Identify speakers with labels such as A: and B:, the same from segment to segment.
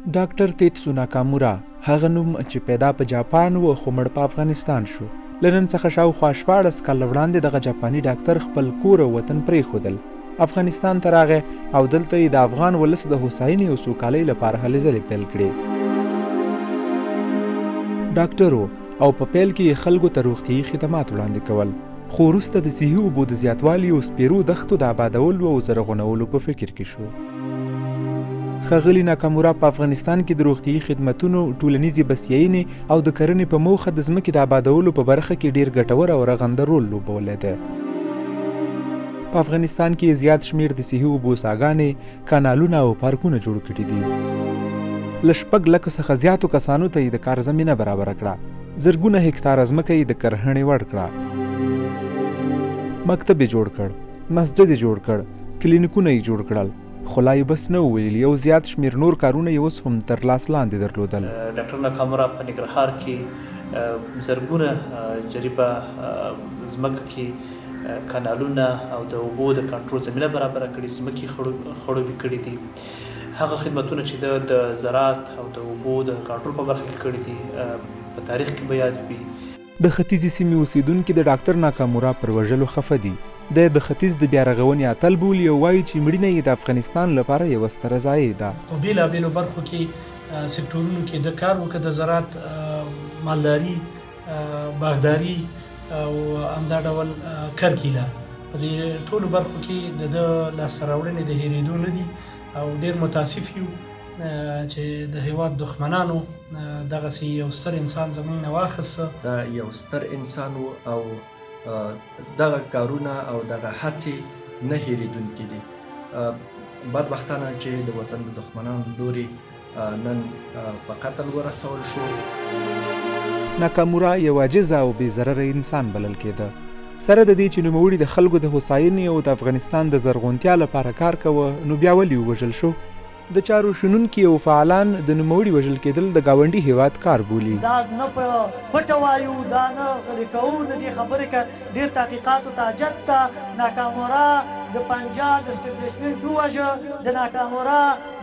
A: ډاکټر تېتسو ناکامورا هغه نوم چې پیدا په جاپان و خو مړ په افغانستان شو. له نن څخه شاوخوا 14 کاله وړاندې دغه جاپاني ډاکټر خپل کور او وطن پرېښودل، افغانستان ته راغی او دلته یې د افغان ولس د هوساینې او سوکالۍ لپاره هلې ځلې پیل کړې. ډاکټر او په پیل کې یې خلکو ته روغتیایي خدمات وړاندې کول، خو وروسته د صحي اوبو د زیاتوالي او سپیرو دښتو د آبادولو او زرغونولو په فکر کې شو. ښاغلي ناکامورا په افغانستان کې د روغتیایي خدمتونو، ټولنیزې بسیاینې او د کرنې په موخه د ځمکې د آبادولو په برخه کې ډیر ګټور او رغنده رول لوبولی دی. په افغانستان کې زیات شمیر د صحي اوبو څاګانې، کانالونه او پارکونه جوړ کړي دي. له 6 لکو څخه زیاتو کسانو ته یې د کار زمینه برابره کړه، زرګونه هکتاره ځمکه یې د کرهڼې وړ کړه، مکتب یې جوړ کړ، مسجد یې جوړ کړ، کلینیکونه یې جوړ کړل، خو لا یې بس نه وویل، یو زیات شمیر نور کارونه یې اوس هم تر لاس لاندې درلودل.
B: ډاکټر ناکامورا په ننګرهار کې زرګونه جریبه ځمکه کې کانالونه او د اوبو د کنټرول زمینه برابره کړي، ځمکې خړوبې کړي دي. هغه خدمتونه چې د زراعت او د اوبو د کنټرول په برخه کې کړي دي په تاریخ کې به یاد وي.
A: د ختیځې سیمې اوسیدونکي د ډاکټر ناکامورا پر وژلو خفه دي. د ختیځ د بیا رغونې اتل بولي او وایي چې مړینه یې د افغانستان لپاره یوه ستره ضایع ده.
C: په بېلابېلو برخو کې سکتورونو کې د کار وکړه، د زراعت، مالداري، باغداري او همدا ډول کرکیله، په دې ټولو برخو کې د لاسته راوړنې د هېرېدو نه دي او ډېر متاسف یو چې د هېواد دښمنانو دغسې یو ستر انسان زموږ نه واخیسته.
D: دا یو ستر انسان و او دغه کارونه او دغه هڅې نه هېرېدونکي دي. بدبختانه چې د وطن د دښمنانو لوري نن په قتل ورسول شو.
A: ناکامورا یو عاجز او بې ضرره انسان بلل کېده. سره د دې چې نوموړي د خلکو د هوساینې او د افغانستان د زرغونتیا لپاره کار کوه، نو بیا ولې ووژل شو؟ د چارو شنونکي او فعالان د نوموړي وژل کېدل د ګاونډي هیواد کار بولي.
E: دا نه په پټه وایو، دا نه غلي کوو، نه دې خبرې که ډېر تحقیقاتو ته حاجت شته. ناکامورا د پنجاب اسټبلیشمنټ ووژه، د ناکامورا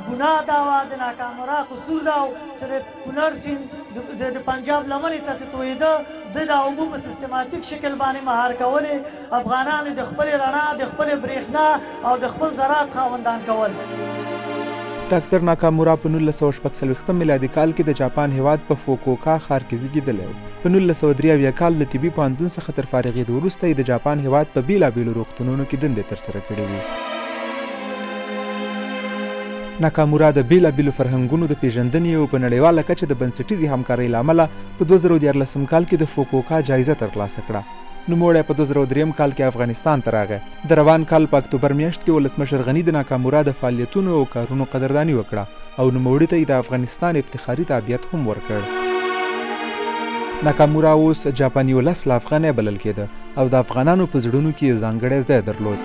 E: ګناه دا وه، د ناکامورا قصور دا و چې د کونړ سیند د پنجاب لمنې ته چې تویېده، د دا اوبه په سیستماتیک شکل باندې مهار کولې، افغانانو د خپلې رڼا، د خپلې برېښنا او د خپل زراعت خاوندان کول.
A: ډاکټر ناکامورا په 1946 میلادي کال کې د جاپان هیواد په فوکوکا ښار کې زیږېدلی و. په 1983 کال له طبي پوهنتون څخه تر فارغېدو وروسته یې د جاپان هیواد په بېلابېلو روغتونونو کې دندې ترسره کړې وې. ناکامورا د بېلابېلو فرهنګونو د پیژندنې او په نړیواله کچه د بنسټیزې همکارۍ له امله په 2014 کال کې د فوکوکا جایزه ترلاسه کړه. نوموړی په 2003 کال کې افغانستان ته راغی. د روان کال په اکتوبر میاشت کې ولسمشر غني د ناکامورا د فعاليتونو او کارونو قدرداني وکړه او نوموړي ته یې د افغانستان افتخاري تابعیت هم ورکړ. ناکامورا اوس جاپاني ولس له افغانۍ بلل کېده او د افغانانو په زړونو کې یې ځانګړی ځای درلود.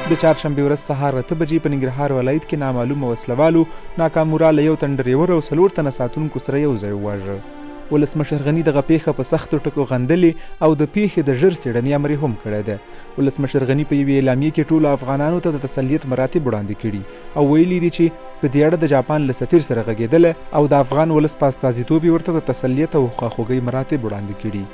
A: د چهارشنبې ورځ سهار 8 بجې په ننګرهار ولایت کې نامعلومه وسلوالو ناکامورا له یو تن ډریور او 4 تنه ساتونکو سره یو ځای وواژه. ولسمشر غني دغه پیښه په سختو ټکو غندلې او د پیښې د ژر څېړنې امر یې هم کړی دی. ولسمشر غني په یوې اعلامیې کې ټولو افغانانو ته د تسلیت مراتب وړاندې کړي او ویلي دي چې په دې اړه د جاپان له سفیر سره غږېدلی او د افغان ولس په استازیتوب یې ورته د تسلیت او خواخوږۍ مراتب وړاندې کړي.